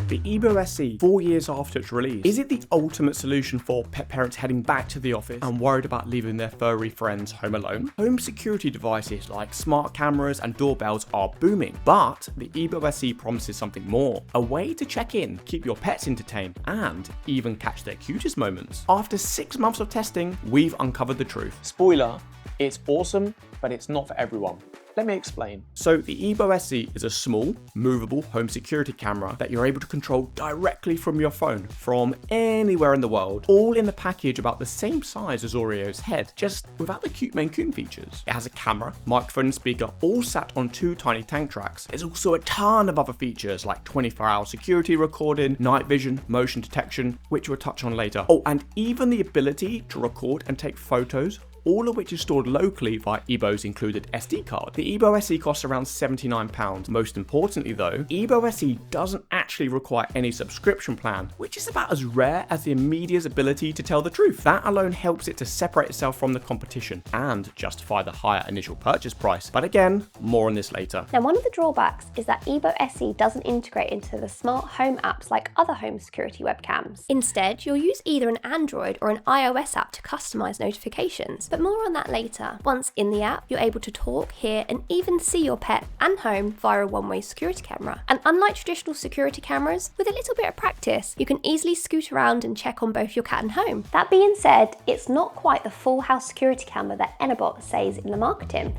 The Ebo SE, 4 years after its release, is it the ultimate solution for pet parents heading back to the office and worried about leaving their furry friends home alone? Home security devices like smart cameras and doorbells are booming, but the Ebo SE promises something more. A way to check in, keep your pets entertained, and even catch their cutest moments. After 6 months of testing, we've uncovered the truth. Spoiler, it's awesome, but it's not for everyone. Let me explain. So the Ebo SE is a small, movable home security camera that you're able to control directly from your phone from anywhere in the world, all in a package about the same size as Oreo's head, just without the cute Maine Coon features. It has a camera, microphone and speaker all sat on 2 tiny tank tracks. There's also a ton of other features like 24-hour security recording, night vision, motion detection, which we'll touch on later. Oh, and even the ability to record and take photos, all of which is stored locally via Ebo's included SD card. The Ebo SE costs around £79. Most importantly though, Ebo SE doesn't actually require any subscription plan, which is about as rare as the Media's ability to tell the truth. That alone helps it to separate itself from the competition and justify the higher initial purchase price. But again, more on this later. Now, one of the drawbacks is that Ebo SE doesn't integrate into the smart home apps like other home security webcams. Instead, you'll use either an Android or an iOS app to customize notifications. But more on that later. Once in the app, you're able to talk, hear, and even see your pet and home via a one-way security camera. And unlike traditional security cameras, with a little bit of practice, you can easily scoot around and check on both your cat and home. That being said, it's not quite the full house security camera that Enabot says in the marketing.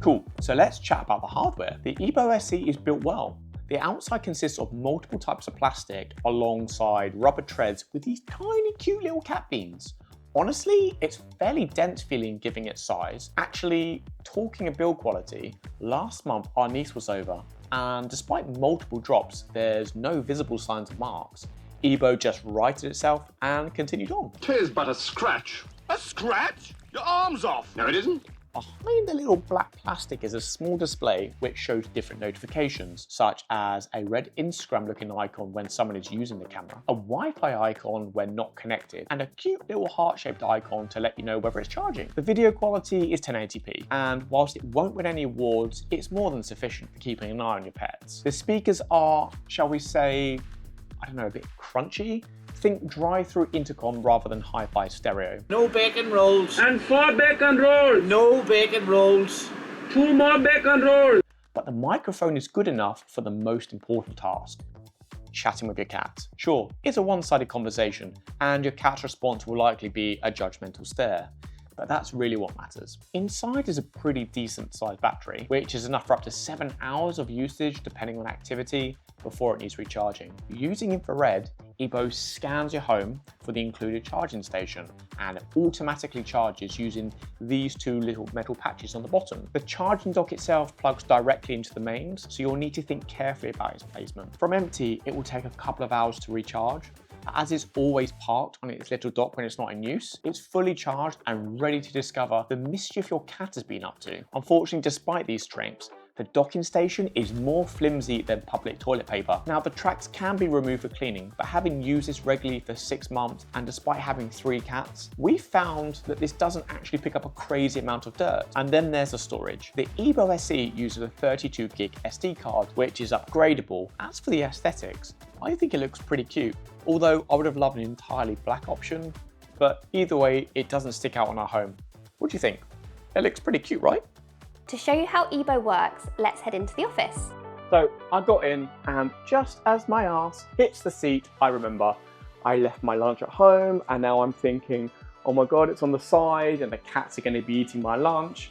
Cool, so let's chat about the hardware. The Ebo SE is built well. The outside consists of multiple types of plastic alongside rubber treads with these tiny cute little cat beams. Honestly, it's fairly dense feeling given its size. Actually, talking of build quality, last month our niece was over, and despite multiple drops, there's no visible signs of marks. Ebo just righted itself and continued on. 'Tis but a scratch. A scratch? Your arm's off. No, it isn't. Behind the little black plastic is a small display which shows different notifications, such as a red Instagram looking icon when someone is using the camera, a Wi-Fi icon when not connected, and a cute little heart-shaped icon to let you know whether it's charging. The video quality is 1080p, and whilst it won't win any awards, it's more than sufficient for keeping an eye on your pets. The speakers are, shall we say, I don't know, a bit crunchy. Think drive-through intercom rather than hi-fi stereo. No bacon rolls. And 4 bacon rolls. No bacon rolls. 2 more bacon rolls. But the microphone is good enough for the most important task, chatting with your cat. Sure, it's a one-sided conversation, and your cat's response will likely be a judgmental stare. But that's really what matters. Inside is a pretty decent sized battery, which is enough for up to 7 hours of usage depending on activity before it needs recharging. Using infrared, Ebo scans your home for the included charging station and it automatically charges using these 2 little metal patches on the bottom. The charging dock itself plugs directly into the mains, so you'll need to think carefully about its placement. From empty, it will take a couple of hours to recharge. As it's always parked on its little dock when it's not in use, it's fully charged and ready to discover the mischief your cat has been up to. Unfortunately, despite these strengths, the docking station is more flimsy than public toilet paper. Now, the tracks can be removed for cleaning, but having used this regularly for 6 months and despite having 3 cats, we found that this doesn't actually pick up a crazy amount of dirt. And then there's the storage. The Ebo SE uses a 32 gig SD card, which is upgradable. As for the aesthetics, I think it looks pretty cute, although I would have loved an entirely black option, but either way, it doesn't stick out on our home. What do you think? It looks pretty cute, right? To show you how Ebo works, let's head into the office. So I got in, and just as my ass hits the seat, I remember I left my lunch at home, and now I'm thinking, oh my God, it's on the side and the cats are going to be eating my lunch.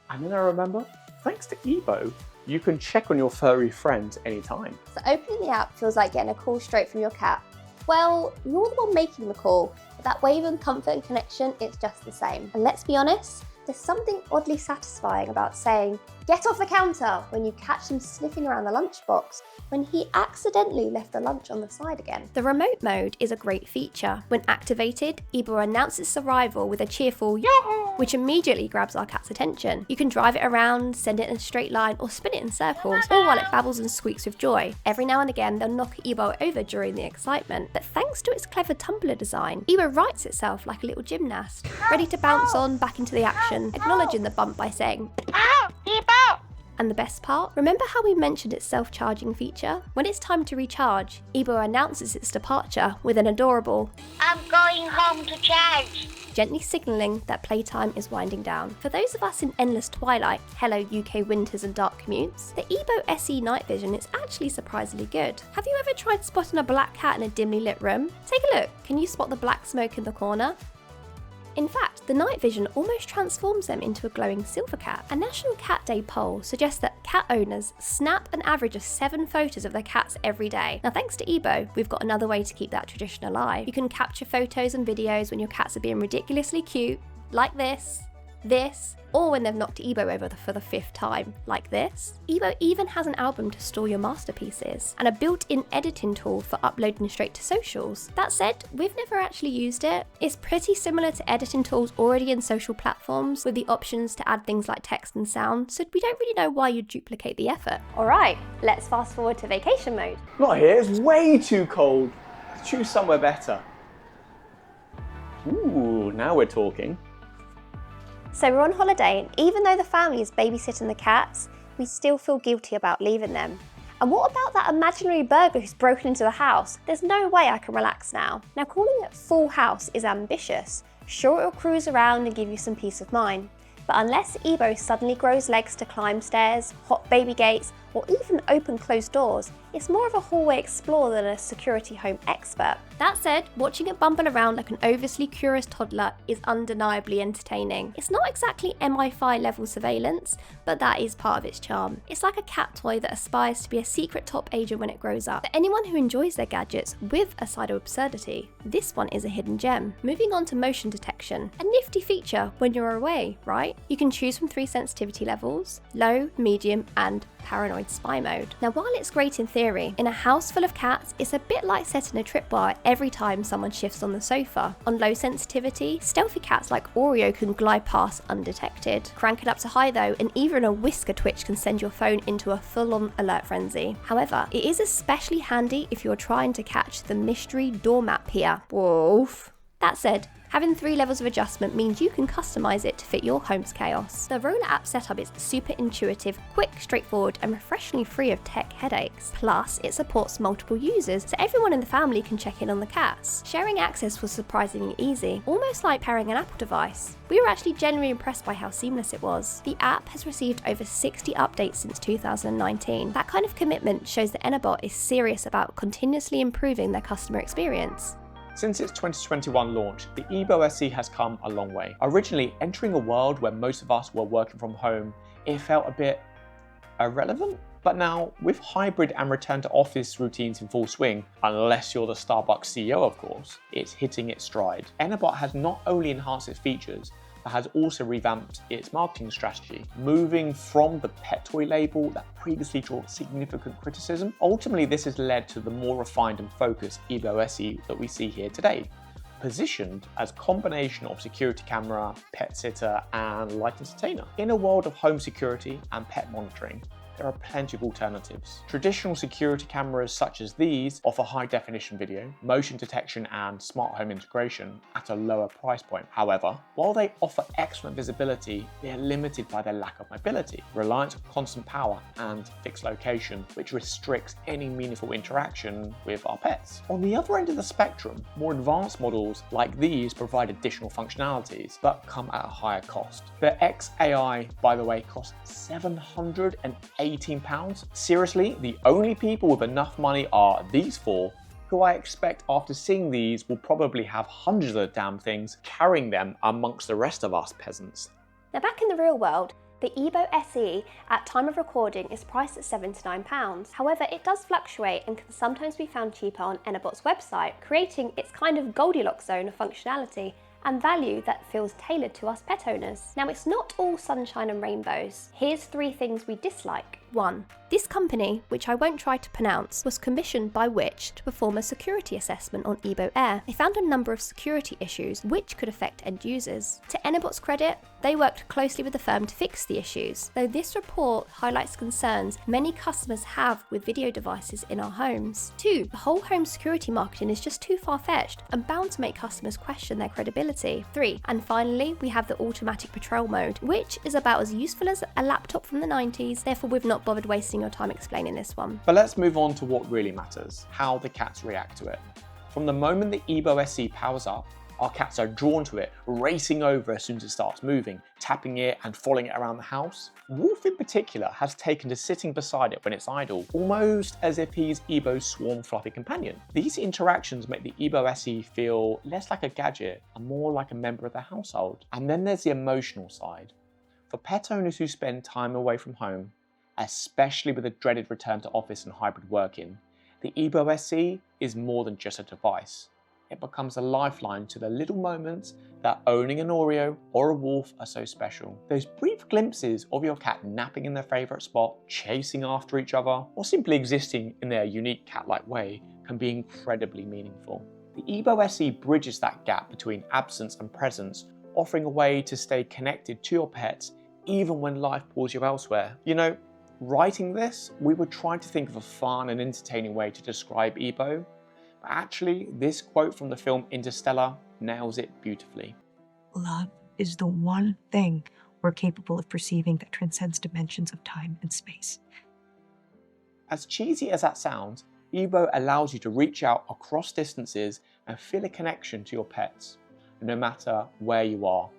And then I remember, thanks to Ebo, you can check on your furry friends anytime. So opening the app feels like getting a call straight from your cat. Well, you're the one making the call, but that wave of comfort and connection, it's just the same. And let's be honest, there's something oddly satisfying about saying, "Get off the counter," when you catch him sniffing around the lunchbox when he accidentally left the lunch on the side again. The remote mode is a great feature. When activated, Ebo announces its arrival with a cheerful "Yahoo!" which immediately grabs our cat's attention. You can drive it around, send it in a straight line, or spin it in circles, all while it babbles and squeaks with joy. Every now and again, they'll knock Ebo over during the excitement, but thanks to its clever tumbler design, Ebo rights itself like a little gymnast, ready to bounce on back into the action, acknowledging the bump by saying, "Ow, Ebo!" And the best part? Remember how we mentioned its self-charging feature? When it's time to recharge, Ebo announces its departure with an adorable I'm going home to charge. gently signalling that playtime is winding down. For those of us in endless twilight, hello UK winters and dark commutes, the Ebo SE night vision is actually surprisingly good. Have you ever tried spotting a black cat in a dimly lit room? Take a look, can you spot the black smoke in the corner? In fact, the night vision almost transforms them into a glowing silver cat. A National Cat Day poll suggests that cat owners snap an average of 7 photos of their cats every day. Now thanks to Ebo, we've got another way to keep that tradition alive. You can capture photos and videos when your cats are being ridiculously cute, like this, or when they've knocked Ebo over for the 5th time, like this. Ebo even has an album to store your masterpieces, and a built-in editing tool for uploading straight to socials. That said, we've never actually used it. It's pretty similar to editing tools already in social platforms, with the options to add things like text and sound, so we don't really know why you'd duplicate the effort. Alright, let's fast forward to vacation mode. Not here, it's way too cold. Let's choose somewhere better. Ooh, now we're talking. So we're on holiday, and even though the family is babysitting the cats, we still feel guilty about leaving them. And what about that imaginary burglar who's broken into the house? There's no way I can relax now. Now, calling it full house is ambitious. Sure, it'll cruise around and give you some peace of mind. But unless Ebo suddenly grows legs to climb stairs, hop baby gates, or even open closed doors, it's more of a hallway explorer than a security home expert. That said, watching it bumble around like an overly curious toddler is undeniably entertaining. It's not exactly MI5 level surveillance, but that is part of its charm. It's like a cat toy that aspires to be a secret top agent when it grows up. For anyone who enjoys their gadgets with a side of absurdity, this one is a hidden gem. Moving on to motion detection, a nifty feature when you're away, right? You can choose from 3 sensitivity levels: low, medium, and paranoid spy mode. Now, while it's great in theory, in a house full of cats, it's a bit like setting a tripwire every time someone shifts on the sofa. On low sensitivity, stealthy cats like Oreo can glide past undetected. Crank it up to high though, and even a whisker twitch can send your phone into a full-on alert frenzy. However, it is especially handy if you're trying to catch the mystery doormat peer. Woof. That said, having 3 levels of adjustment means you can customize it to fit your home's chaos. The roller app setup is super intuitive, quick, straightforward, and refreshingly free of tech headaches. Plus, it supports multiple users, so everyone in the family can check in on the cats. Sharing access was surprisingly easy, almost like pairing an Apple device. We were actually genuinely impressed by how seamless it was. The app has received over 60 updates since 2019. That kind of commitment shows that Enabot is serious about continuously improving their customer experience. Since its 2021 launch, the Ebo SE has come a long way. Originally, entering a world where most of us were working from home, it felt a bit irrelevant. But now, with hybrid and return to office routines in full swing, unless you're the Starbucks CEO of course, it's hitting its stride. Enabot has not only enhanced its features, but has also revamped its marketing strategy, moving from the pet toy label that previously drew significant criticism. Ultimately, this has led to the more refined and focused Ebo SE that we see here today, positioned as a combination of security camera, pet sitter, and light entertainer. In a world of home security and pet monitoring, there are plenty of alternatives. Traditional security cameras such as these offer high definition video, motion detection, and smart home integration at a lower price point. However, while they offer excellent visibility, they are limited by their lack of mobility, reliance on constant power, and fixed location, which restricts any meaningful interaction with our pets. On the other end of the spectrum, more advanced models like these provide additional functionalities, but come at a higher cost. The XAI, by the way, costs £718. Seriously, the only people with enough money are these 4, who I expect after seeing these will probably have hundreds of damn things carrying them amongst the rest of us peasants. Now, back in the real world, the Ebo SE at time of recording is priced at £7 to £9. However, it does fluctuate and can sometimes be found cheaper on Enabot's website, creating its kind of Goldilocks zone of functionality and value that feels tailored to us pet owners. Now, it's not all sunshine and rainbows. Here's 3 things we dislike. 1. This company, which I won't try to pronounce, was commissioned by Which to perform a security assessment on Ebo Air. They found a number of security issues which could affect end users. To Enabot's credit, they worked closely with the firm to fix the issues, though this report highlights concerns many customers have with video devices in our homes. 2. The whole home security marketing is just too far-fetched and bound to make customers question their credibility. 3. And finally, we have the automatic patrol mode, which is about as useful as a laptop from the 90s, therefore we've not bothered wasting your time explaining this one. But let's move on to what really matters, how the cats react to it. From the moment the Ebo SE powers up, our cats are drawn to it, racing over as soon as it starts moving, tapping it and following it around the house. Wolf in particular has taken to sitting beside it when it's idle, almost as if he's Ebo's swarm fluffy companion. These interactions make the Ebo SE feel less like a gadget and more like a member of the household. And then there's the emotional side. For pet owners who spend time away from home, especially with the dreaded return to office and hybrid working, the Ebo SE is more than just a device. It becomes a lifeline to the little moments that owning an Oreo or a Wolf are so special. Those brief glimpses of your cat napping in their favourite spot, chasing after each other, or simply existing in their unique cat-like way can be incredibly meaningful. The Ebo SE bridges that gap between absence and presence, offering a way to stay connected to your pets even when life pulls you elsewhere. You know, writing this, we were trying to think of a fun and entertaining way to describe Ebo, but actually this quote from the film Interstellar nails it beautifully. Love is the one thing we're capable of perceiving that transcends dimensions of time and space. As cheesy as that sounds, Ebo allows you to reach out across distances and feel a connection to your pets, no matter where you are.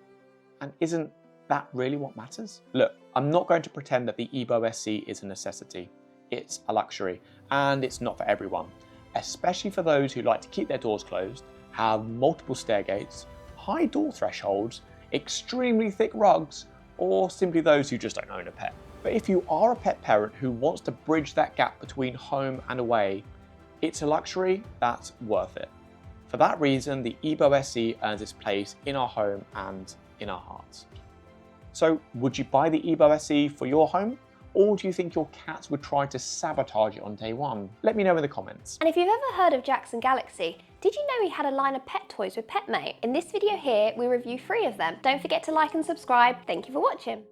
And isn't that really what matters? Look, I'm not going to pretend that the Ebo SE is a necessity. It's a luxury, and it's not for everyone, especially for those who like to keep their doors closed, have multiple stair gates, high door thresholds, extremely thick rugs, or simply those who just don't own a pet. But if you are a pet parent who wants to bridge that gap between home and away, it's a luxury that's worth it. For that reason, the Ebo SE earns its place in our home and in our hearts. So would you buy the Ebo SE for your home? Or do you think your cats would try to sabotage it on day one? Let me know in the comments. And if you've ever heard of Jackson Galaxy, did you know he had a line of pet toys with PetMate? In this video here, we review 3 of them. Don't forget to like and subscribe. Thank you for watching.